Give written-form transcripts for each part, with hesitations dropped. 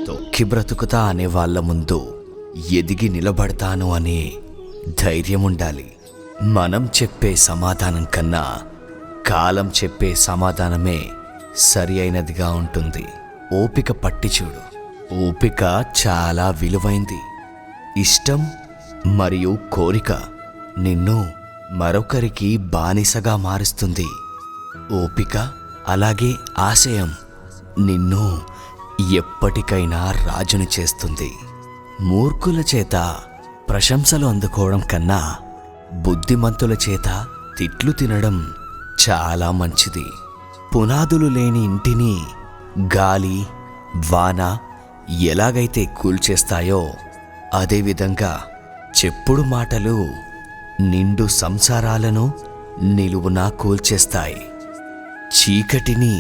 తొక్కి బ్రతుకుతా అనే వాళ్ళ ముందు ఎదిగి నిలబడతాను అనే ధైర్యం ఉండాలి. మనం చెప్పే సమాధానం కన్నా కాలం చెప్పే సమాధానమే సరి అయినదిగా ఉంటుంది. ఓపిక పట్టి చూడు. ఓపిక చాలా విలువైంది. ఇష్టం మరియు కోరిక నిన్ను మరొకరికి బానిసగా మారుస్తుంది. ఓపిక అలాగే ఆశయం నిన్ను ఎప్పటికైనా రాజుని చేస్తుంది. మూర్ఖుల చేత ప్రశంసలు అందుకోవడం కన్నా బుద్ధిమంతుల చేత తిట్లు తినడం చాలా మంచిది. పునాదులు లేని ఇంటిని గాలి, వాన ఎలాగైతే కూల్చేస్తాయో అదేవిధంగా చెప్పుడు మాటలు నిండు సంసారాలను నిలువునా కూల్చేస్తాయి. చీకటిని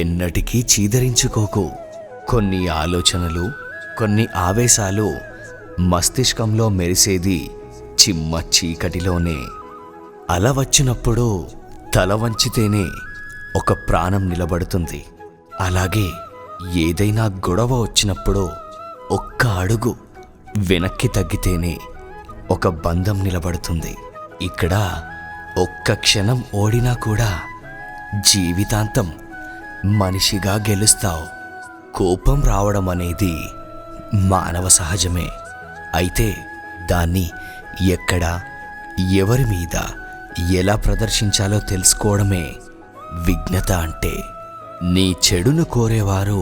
ఎన్నటికీ చీదరించుకోకు. కొన్ని ఆలోచనలు, కొన్ని ఆవేశాలు మస్తిష్కంలో మెరిసేది చిమ్మ చీకటిలోనే. అల వచ్చినప్పుడు తల వంచితేనే ఒక ప్రాణం నిలబడుతుంది. అలాగే ఏదైనా గొడవ వచ్చినప్పుడు ఒక్క అడుగు వెనక్కి తగ్గితేనే ఒక బంధం నిలబడుతుంది. ఇక్కడ ఒక్క క్షణం ఓడినా కూడా జీవితాంతం మనిషిగా గెలుస్తావు. కోపం రావడం అనేది మానవ సహజమే. అయితే దాన్ని ఎక్కడ, ఎవరి మీద, ఎలా ప్రదర్శించాలో తెలుసుకోవడమే విజ్ఞత అంటే. నీ చెడును కోరేవారు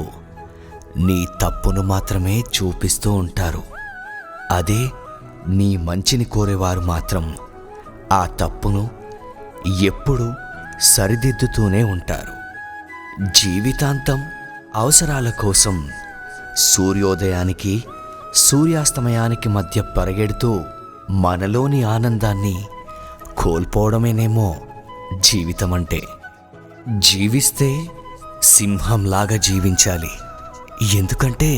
నీ తప్పును మాత్రమే చూపిస్తూ ఉంటారు. అదే నీ మంచిని కోరేవారు మాత్రం ఆ తప్పును ఎప్పుడూ సరిదిద్దుతూనే ఉంటారు. జీవితాంతం అవసరాల కోసం సూర్యోదయానికి, సూర్యాస్తమయానికి మధ్య పరిగెడుతూ మనలోని ఆనందాన్ని కోల్పోవడమేనేమో జీవితమంటే. జీవిస్తే సింహంలాగా జీవించాలి. ఎందుకంటే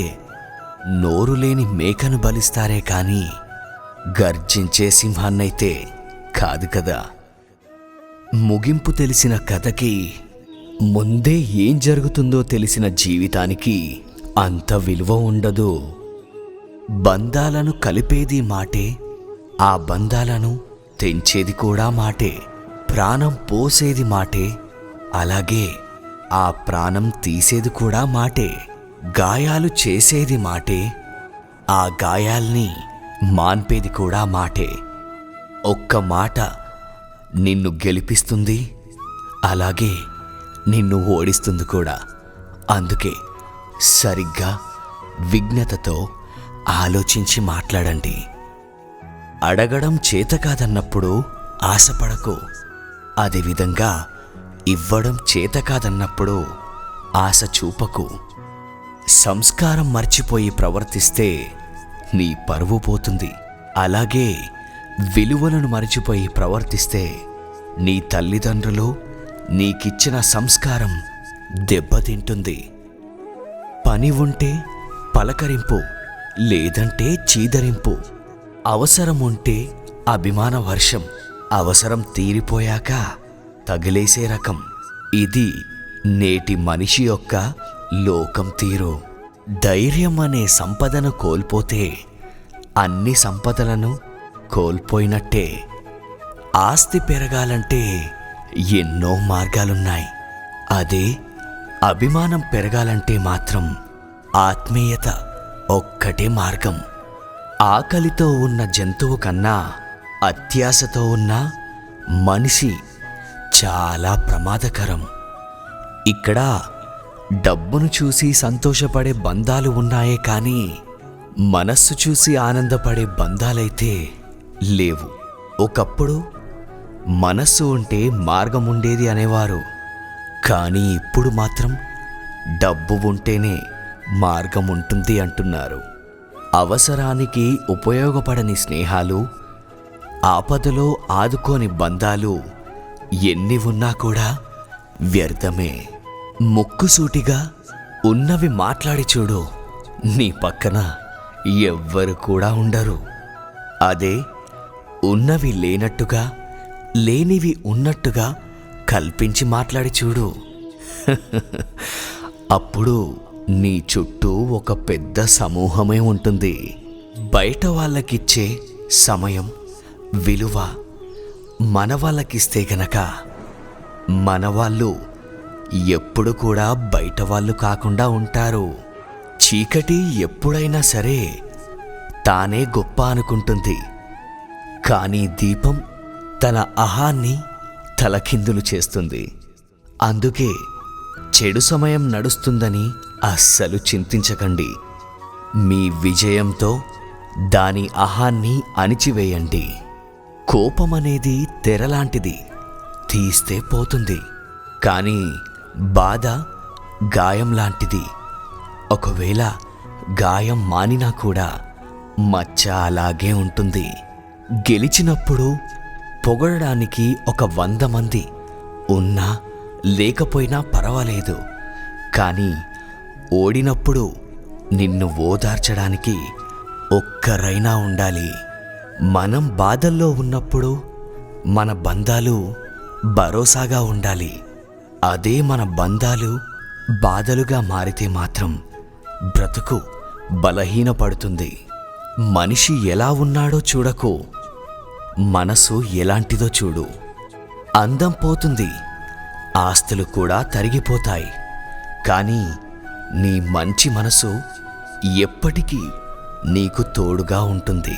నోరు లేని మేకను బలిస్తారే కానీ గర్జించే సింహాన్నైతే కాదు కదా. ముగింపు తెలిసిన కథకి, ముందే ఏం జరుగుతుందో తెలిసిన జీవితానికి అంత విలువ ఉండదు. బంధాలను కలిపేది మాటే, ఆ బంధాలను తెంచేది కూడా మాటే. ప్రాణం పోసేది మాటే, అలాగే ఆ ప్రాణం తీసేది కూడా మాటే. గాయాలు చేసేది మాటే, ఆ గాయాల్ని మాన్పేది కూడా మాటే. ఒక్క మాట నిన్ను గెలిపిస్తుంది, అలాగే నిన్ను ఓడిస్తుంది కూడా. అందుకే సరిగ్గా విజ్ఞతతో ఆలోచించి మాట్లాడండి. అడగడం చేత కాదన్నప్పుడు ఆశపడకు. అదేవిధంగా ఇవ్వడం చేత కాదన్నప్పుడు ఆశ చూపకు. సంస్కారం మర్చిపోయి ప్రవర్తిస్తే నీ పరువు పోతుంది. అలాగే విలువలను మరిచిపోయి ప్రవర్తిస్తే నీ తల్లిదండ్రులు నీకిచ్చిన సంస్కారం దెబ్బతింటుంది. పని ఉంటే పలకరింపు, లేదంటే చీదరింపు. అవసరం ఉంటే అభిమాన వర్షం, అవసరం తీరిపోయాక తగిలేసే రకం. ఇది నేటి మనిషి యొక్క లోకం తీరు. ధైర్యం అనే సంపదను కోల్పోతే అన్ని సంపదలను కోల్పోయినట్టే. ఆస్తి పెరగాలంటే ఎన్నో మార్గాలున్నాయి. అదే అభిమానం పెరగాలంటే మాత్రం ఆత్మీయత ఒక్కటే మార్గం. ఆకలితో ఉన్న జంతువు కన్నా అత్యాశతో ఉన్న మనిషి చాలా ప్రమాదకరం. ఇక్కడ డబ్బును చూసి సంతోషపడే బంధాలు ఉన్నాయే కానీ మనస్సు చూసి ఆనందపడే బంధాలైతే లేవు. ఒకప్పుడు మనస్సు ఉంటే మార్గం ఉండేది అనేవారు, కానీ ఇప్పుడు మాత్రం డబ్బు ఉంటేనే మార్గం ఉంటుంది అంటున్నారు. అవసరానికి ఉపయోగపడని స్నేహాలు, ఆపదలో ఆదుకోని బంధాలు ఎన్ని ఉన్నా కూడా వ్యర్థమే. ముక్కుసూటిగా ఉన్నవి మాట్లాడి చూడు, నీ పక్కన ఎవ్వరు కూడా ఉండరు. అదే ఉన్నవి లేనట్టుగా, లేనివి ఉన్నట్టుగా కల్పించి మాట్లాడి చూడు. అప్పుడు నీ చుట్టూ ఒక పెద్ద సమూహమే ఉంటుంది. బయట వాళ్ళకిచ్చే సమయం, విలువ మన వాళ్ళకిస్తే గనక మనవాళ్ళు ఎప్పుడు కూడా బయట వాళ్ళు కాకుండా ఉంటారు. చీకటి ఎప్పుడైనా సరే తానే గొప్ప అనుకుంటుంది, కానీ దీపం తన అహాన్ని తలకిందులు చేస్తుంది. అందుకే చెడు సమయం నడుస్తుందని అస్సలు చింతించకండి. మీ విజయంతో దాని అహాన్ని అణిచివేయండి. కోపమనేది తెరలాంటిది, తీస్తే పోతుంది. కానీ బాధ గాయం లాంటిది. ఒకవేళ గాయం మానినా కూడా మచ్చ అలాగే ఉంటుంది. గెలిచినప్పుడు పొగడడానికి 100 మంది ఉన్నా లేకపోయినా పర్వాలేదు, కానీ ఓడినప్పుడు నిన్ను ఓదార్చడానికి ఒక్కరైనా ఉండాలి. మనం బాధల్లో ఉన్నప్పుడు మన బంధాలు భరోసాగా ఉండాలి. అదే మన బంధాలు బాధలుగా మారితే మాత్రం బ్రతుకు బలహీనపడుతుంది. మనిషి ఎలా ఉన్నాడో చూడకు, మనసు ఎలాంటిదో చూడు. అందం పోతుంది, ఆస్తులు కూడా తరిగిపోతాయి, కానీ నీ మంచి మనసు ఎప్పటికీ నీకు తోడుగా ఉంటుంది.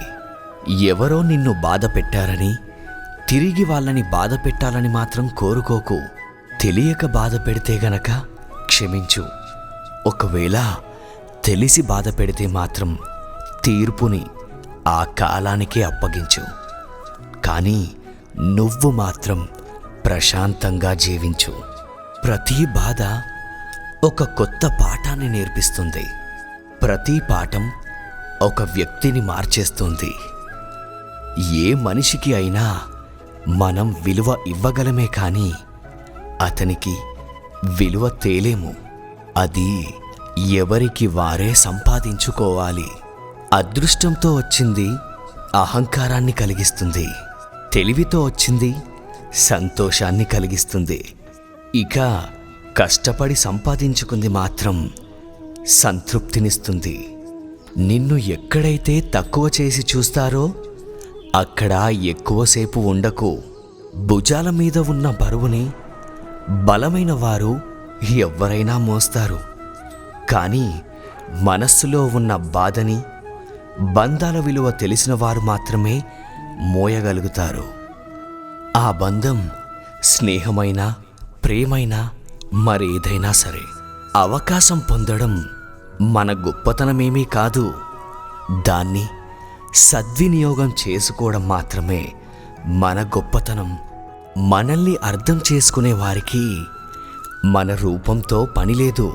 ఎవరో నిన్ను బాధ పెట్టారని తిరిగి వాళ్ళని బాధ పెట్టాలని మాత్రం కోరుకోకు. తెలియక బాధ పెడితే గనక క్షమించు. ఒకవేళ తెలిసి బాధ పెడితే మాత్రం తీర్పుని ఆ కాలానికే అప్పగించు. కానీ నువ్వు మాత్రం ప్రశాంతంగా జీవించు. ప్రతి బాధ ఒక కొత్త పాఠాన్ని నేర్పిస్తుంది. ప్రతి పాఠం ఒక వ్యక్తిని మార్చేస్తుంది. ఏ మనిషికి అయినా మనం విలువ ఇవ్వగలమే కానీ అతనికి విలువ తేలేము. అది ఎవరికి వారే సంపాదించుకోవాలి. అదృష్టంతో వచ్చింది అహంకారాన్ని కలిగిస్తుంది, తెలివితో వచ్చింది సంతోషాన్ని కలిగిస్తుంది. ఇక కష్టపడి సంపాదించుకుంది మాత్రం సంతృప్తినిస్తుంది. నిన్ను ఎక్కడైతే తక్కువ చేసి చూస్తారో అక్కడ ఎక్కువసేపు ఉండకు. భుజాల మీద ఉన్న బరువుని బలమైన వారు ఎవ్వరైనా మోస్తారు, కానీ మనస్సులో ఉన్న బాధని, బంధాల విలువ తెలిసిన వారు మాత్రమే మోయగలుగుతారు. ఆ బంధం స్నేహమైనా ప్రేమైనా మరేదైనా సరే. అవకాశం పొందడం మన గొప్పతనమేమీ కాదు, దాన్ని సద్వినియోగం చేసుకోవడం మాత్రమే మన గొప్పతనం. మనల్ని అర్థం చేసుకునే వారికి మన రూపంతో పనిలేదు,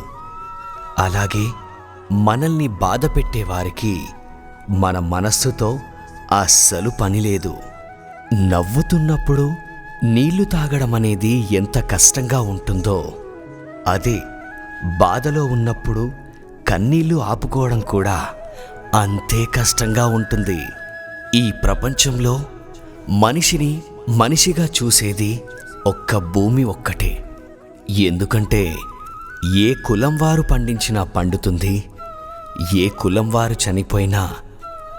అలాగే మనల్ని బాధ పెట్టేవారికి మన మనస్సుతో అస్సలు పనిలేదు. నవ్వుతున్నప్పుడు నీళ్లు తాగడం అనేది ఎంత కష్టంగా ఉంటుందో, అదే బాధలో ఉన్నప్పుడు కన్నీళ్లు ఆపుకోవడం కూడా అంతే కష్టంగా ఉంటుంది. ఈ ప్రపంచంలో మనిషిని మనిషిగా చూసేది ఒక్క భూమి ఒక్కటే. ఎందుకంటే ఏ కులం వారు పండించినా పండుతుంది, ఏ కులం వారు చనిపోయినా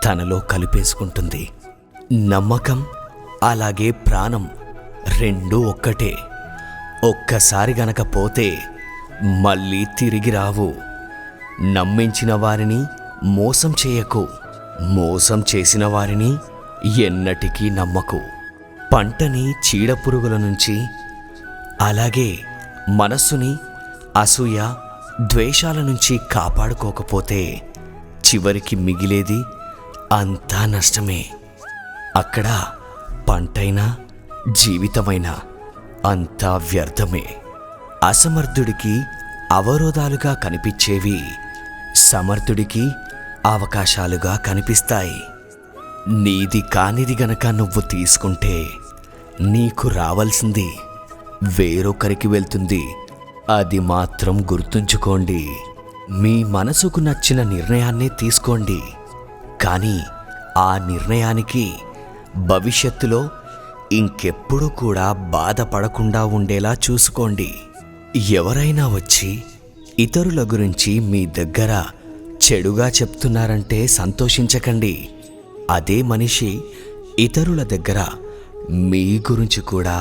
తనలో కలిపేసుకుంటుంది. నమ్మకం అలాగే ప్రాణం రెండూ ఒక్కటే. ఒక్కసారి గనక పోతే మళ్ళీ తిరిగి రావు. నమ్మించిన వారిని మోసం చేయకు, మోసం చేసిన వారిని ఎన్నటికీ నమ్మకు. పంటని చీడపురుగుల నుంచి, అలాగే మనస్సుని అసూయ ద్వేషాల నుంచి కాపాడుకోకపోతే చివరికి మిగిలేది అంతా నష్టమే. అక్కడ పంటైనా జీవితమైనా అంతా వ్యర్థమే. అసమర్థుడికి అవరోధాలుగా కనిపించేవి సమర్థుడికి అవకాశాలుగా కనిపిస్తాయి. నీది కానిది గనక నువ్వు తీసుకుంటే నీకు రావాల్సింది వేరొకరికి వెళ్తుంది. అది మాత్రం గుర్తుంచుకోండి. మీ మనసుకు నచ్చిన నిర్ణయాన్నే తీసుకోండి, కానీ ఆ నిర్ణయానికి భవిష్యత్తులో ఇంకెప్పుడు కూడా బాధపడకుండా ఉండేలా చూసుకోండి. ఎవరైనా వచ్చి ఇతరుల గురించి మీ దగ్గర చెడుగా చెప్తున్నారంటే సంతోషించకండి. అదే మనిషి ఇతరుల దగ్గర మీ గురించి కూడా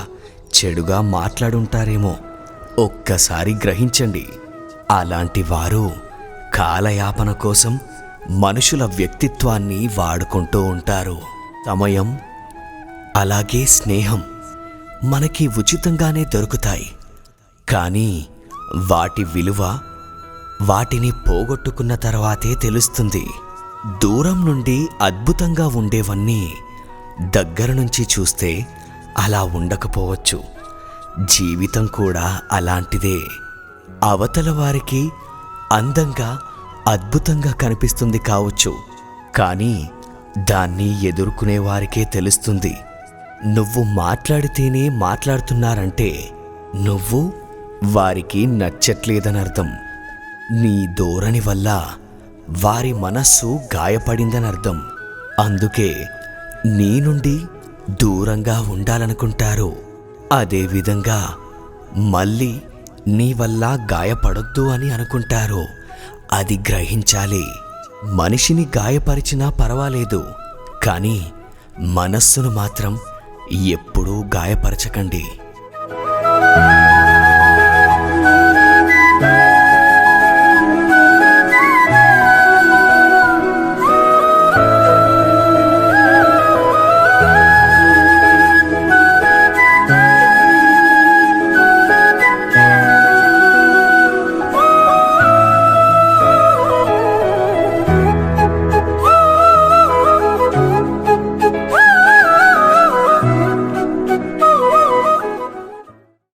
చెడుగా మాట్లాడుంటారేమో. ఒక్కసారి గ్రహించండి. అలాంటి వారు కాలయాపన కోసం మనుషుల వ్యక్తిత్వాన్ని వాడుకుంటూ ఉంటారు. సమయం అలాగే స్నేహం మనకి ఉచితంగానే దొరుకుతాయి. కానీ వాటి విలువ వాటిని పోగొట్టుకున్న తర్వాతే తెలుస్తుంది. దూరం నుండి అద్భుతంగా ఉండేవన్నీ దగ్గర నుంచి చూస్తే అలా ఉండకపోవచ్చు. జీవితం కూడా అలాంటిదే. అవతల వారికి అందంగా అద్భుతంగా కనిపిస్తుంది కావచ్చు, కానీ దాన్ని ఎదుర్కొనే వారికే తెలుస్తుంది. నువ్వు మాట్లాడితేనే మాట్లాడుతున్నారంటే నువ్వు వారికి నచ్చట్లేదనర్థం. నీ ధోరణి వల్ల వారి మనస్సు గాయపడిందనర్థం. అందుకే నీ నుండి దూరంగా ఉండాలనుకుంటారు. అదేవిధంగా మళ్ళీ నీ వల్ల గాయపడొద్దు అని అనుకుంటారు. అది గ్రహించాలి. మనిషిని గాయపరిచినా పర్వాలేదు, కానీ మనస్సును మాత్రం ఎప్పుడూ గాయపరచకండి.